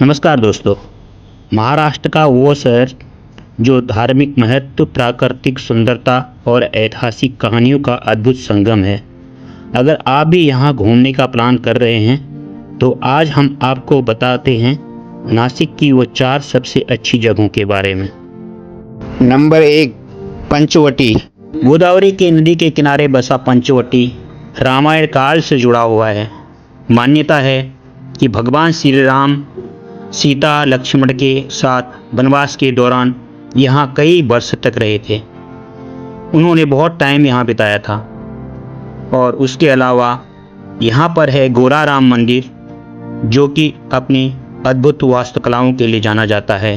नमस्कार दोस्तों। महाराष्ट्र का वो शहर जो धार्मिक महत्व, प्राकृतिक सुंदरता और ऐतिहासिक कहानियों का अद्भुत संगम है। अगर आप भी यहाँ घूमने का प्लान कर रहे हैं तो आज हम आपको बताते हैं नासिक की वो 4 सबसे अच्छी जगहों के बारे में। नंबर 1, पंचवटी। गोदावरी के नदी के किनारे बसा पंचवटी रामायण काल से जुड़ा हुआ है। मान्यता है कि भगवान श्री राम सीता लक्ष्मण के साथ वनवास के दौरान यहाँ कई वर्ष तक रहे थे। उन्होंने बहुत टाइम यहाँ बिताया था। और उसके अलावा यहाँ पर है गोराराम मंदिर, जो कि अपनी अद्भुत वास्तुकलाओं के लिए जाना जाता है।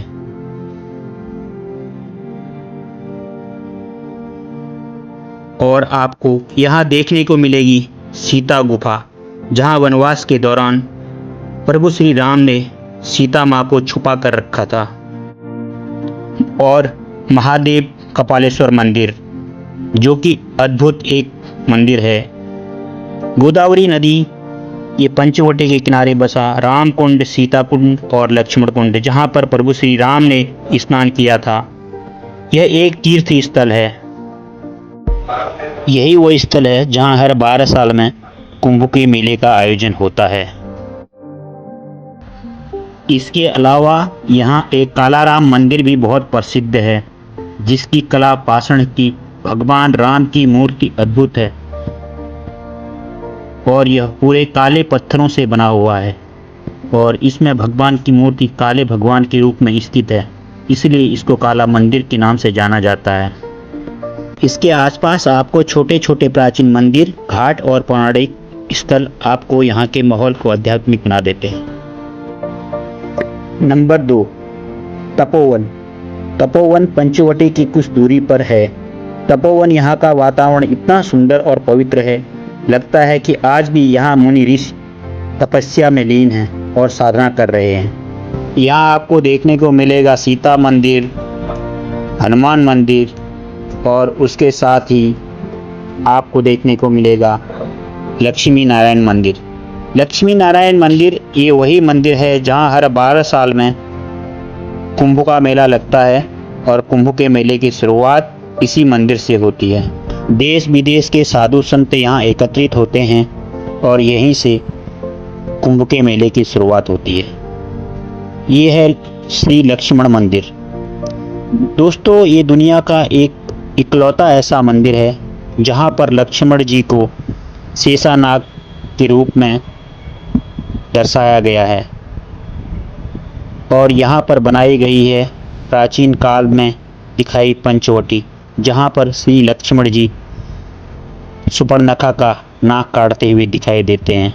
और आपको यहाँ देखने को मिलेगी सीता गुफा, जहाँ वनवास के दौरान प्रभु श्री राम ने सीता माँ को छुपा कर रखा था। और महादेव कपालेश्वर मंदिर, जो कि अद्भुत एक मंदिर है। गोदावरी नदी ये पंचवटी के किनारे बसा राम कुंड, सीता कुंड और लक्ष्मण कुंड, जहाँ पर प्रभु श्री राम ने स्नान किया था, यह एक तीर्थ स्थल है। यही वो स्थल है जहाँ हर 12 साल में कुंभ के मेले का आयोजन होता है। इसके अलावा यहाँ एक कालाराम मंदिर भी बहुत प्रसिद्ध है, जिसकी कला पाषाण की भगवान राम की मूर्ति अद्भुत है। और यह पूरे काले पत्थरों से बना हुआ है और इसमें भगवान की मूर्ति काले भगवान के रूप में स्थित है, इसलिए इसको काला मंदिर के नाम से जाना जाता है। इसके आसपास आपको छोटे छोटे प्राचीन मंदिर, घाट और पौराणिक स्थल आपको यहाँ के माहौल को आध्यात्मिक बना देते हैं। नंबर 2, तपोवन। तपोवन पंचवटी की कुछ दूरी पर है। तपोवन यहाँ का वातावरण इतना सुंदर और पवित्र है, लगता है कि आज भी यहाँ मुनि ऋषि तपस्या में लीन हैं और साधना कर रहे हैं। यहाँ आपको देखने को मिलेगा सीता मंदिर, हनुमान मंदिर और उसके साथ ही आपको देखने को मिलेगा लक्ष्मी नारायण मंदिर। लक्ष्मी नारायण मंदिर ये वही मंदिर है जहाँ हर 12 साल में कुंभ का मेला लगता है और कुंभ के मेले की शुरुआत इसी मंदिर से होती है। देश विदेश के साधु संत यहाँ एकत्रित होते हैं और यहीं से कुंभ के मेले की शुरुआत होती है। ये है श्री लक्ष्मण मंदिर। दोस्तों, ये दुनिया का एक इकलौता ऐसा मंदिर है जहाँ पर लक्ष्मण जी को शेषानाग के रूप में दर्शाया गया है। और यहाँ पर बनाई गई है प्राचीन काल में दिखाई पंचवटी, जहाँ पर श्री लक्ष्मण जी सुपर्णखा का नाक काटते हुए दिखाई देते हैं।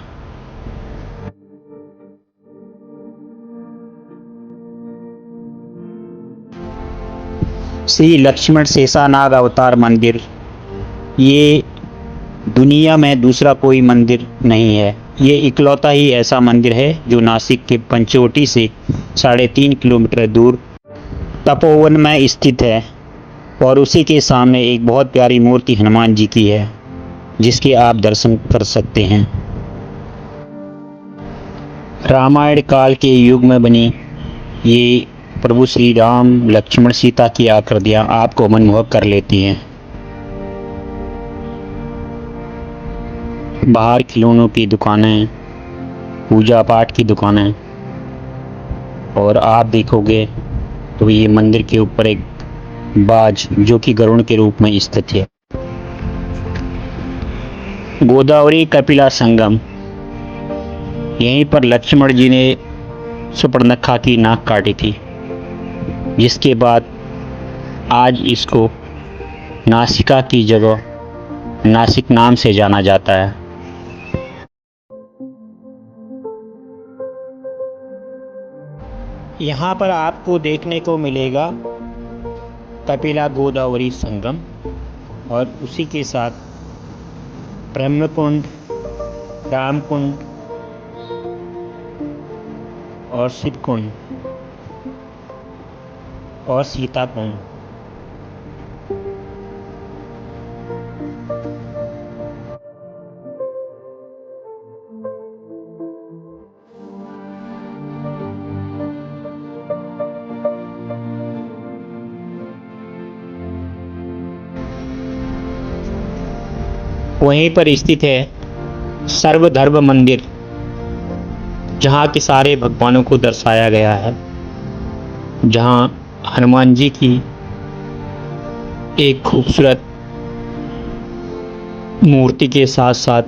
श्री लक्ष्मण शेषानाग अवतार मंदिर, ये दुनिया में दूसरा कोई मंदिर नहीं है। ये इकलौता ही ऐसा मंदिर है जो नासिक के पंचवटी से 3.5 किलोमीटर दूर तपोवन में स्थित है। और उसी के सामने एक बहुत प्यारी मूर्ति हनुमान जी की है, जिसके आप दर्शन कर सकते हैं। रामायण काल के युग में बनी ये प्रभु श्री राम लक्ष्मण सीता की आकृतियाँ आपको मनमोहक कर लेती हैं। बाहर खिलौनों की दुकानें, पूजा पाठ की दुकानें, और आप देखोगे तो ये मंदिर के ऊपर एक बाज जो कि गरुड़ के रूप में स्थित है। गोदावरी कपिला संगम, यहीं पर लक्ष्मण जी ने सुपर्णखा की नाक काटी थी, जिसके बाद आज इसको नासिका की जगह नासिक नाम से जाना जाता है। यहाँ पर आपको देखने को मिलेगा कपिला गोदावरी संगम और उसी के साथ ब्रह्मकुंड, रामकुंड और शिवकुंड और सीता कुंड। वहीं पर स्थित है सर्वधर्म मंदिर, जहाँ के सारे भगवानों को दर्शाया गया है, जहाँ हनुमान जी की एक खूबसूरत मूर्ति के साथ साथ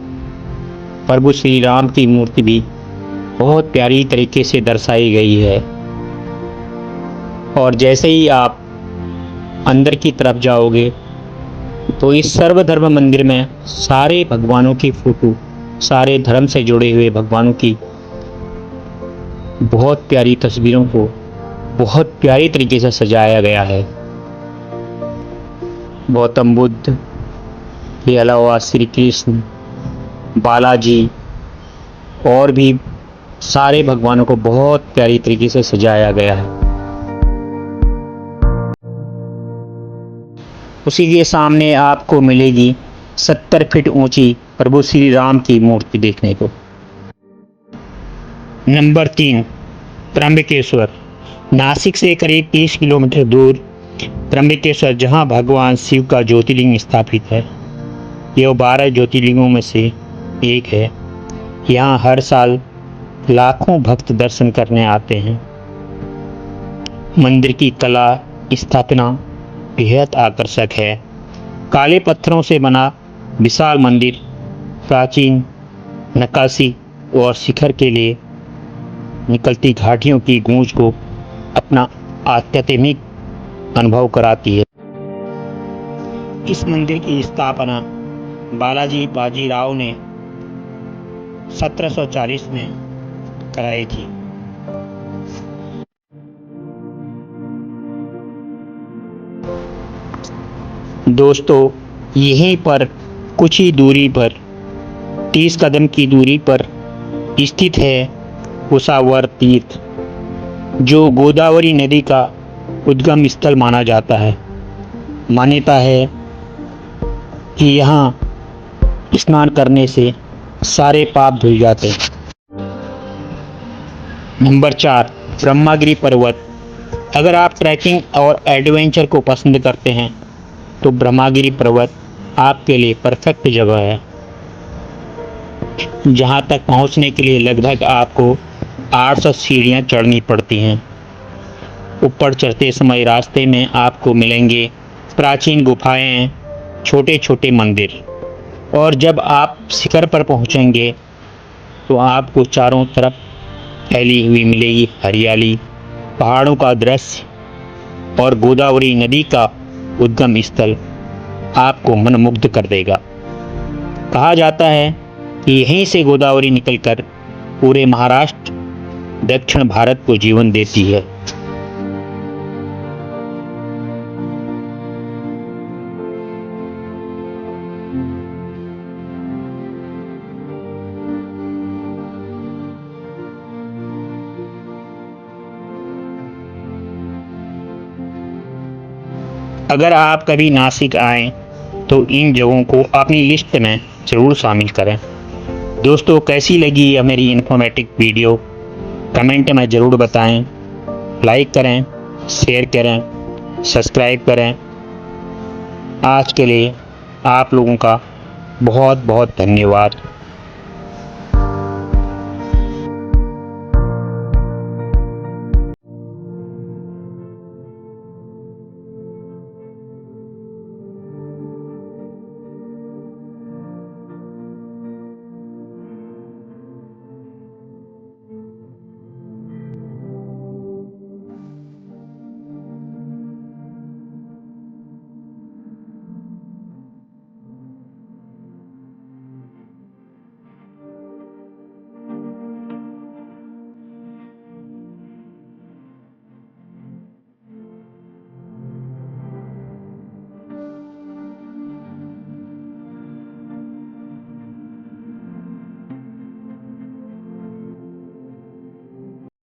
प्रभु श्री राम की मूर्ति भी बहुत प्यारी तरीके से दर्शाई गई है। और जैसे ही आप अंदर की तरफ जाओगे तो इस सर्वधर्म मंदिर में सारे भगवानों की फोटो, सारे धर्म से जुड़े हुए भगवानों की बहुत प्यारी तस्वीरों को बहुत प्यारी तरीके से सजाया गया है। गौतम बुद्ध के अलावा श्री कृष्ण, बालाजी और भी सारे भगवानों को बहुत प्यारी तरीके से सजाया गया है। उसी के सामने आपको मिलेगी 70 फीट ऊंची प्रभु श्री राम की मूर्ति देखने को। नंबर 3, त्र्यंबकेश्वर। नासिक से करीब 30 किलोमीटर दूर त्र्यंबकेश्वर, जहां भगवान शिव का ज्योतिर्लिंग स्थापित है। यह 12 ज्योतिर्लिंगों में से एक है। यहाँ हर साल लाखों भक्त दर्शन करने आते हैं। मंदिर की कला स्थापना बेहद आकर्षक है। काले पत्थरों से बना विशाल मंदिर प्राचीन नक्काशी और शिखर के लिए निकलती घाटियों की गूंज को अपना आध्यात्मिक अनुभव कराती है। इस मंदिर की स्थापना बालाजी बाजीराव ने 1740 में कराई थी। दोस्तों, यहीं पर कुछ ही दूरी पर 30 कदम की दूरी पर स्थित है कुशावर तीर्थ, जो गोदावरी नदी का उद्गम स्थल माना जाता है। मान्यता है कि यहाँ स्नान करने से सारे पाप धुल जाते हैं। नंबर 4, ब्रह्मागिरी पर्वत। अगर आप ट्रैकिंग और एडवेंचर को पसंद करते हैं तो ब्रह्मागिरी पर्वत आपके लिए परफेक्ट जगह है। जहां तक पहुंचने के लिए लगभग आपको 800 सीढ़ियां चढ़नी पड़ती हैं। ऊपर चढ़ते समय रास्ते में आपको मिलेंगे प्राचीन गुफाएं, छोटे छोटे मंदिर, और जब आप शिखर पर पहुंचेंगे तो आपको चारों तरफ फैली हुई मिलेगी हरियाली, पहाड़ों का दृश्य और गोदावरी नदी का उद्गम स्थल आपको मनमुग्ध कर देगा। कहा जाता है कि यहीं से गोदावरी निकलकर पूरे महाराष्ट्र, दक्षिण भारत को जीवन देती है। अगर आप कभी नासिक आएं तो इन जगहों को अपनी लिस्ट में ज़रूर शामिल करें। दोस्तों, कैसी लगी यह मेरी इन्फॉर्मेटिव वीडियो कमेंट में ज़रूर बताएं। लाइक करें, शेयर करें, सब्सक्राइब करें। आज के लिए आप लोगों का बहुत बहुत धन्यवाद।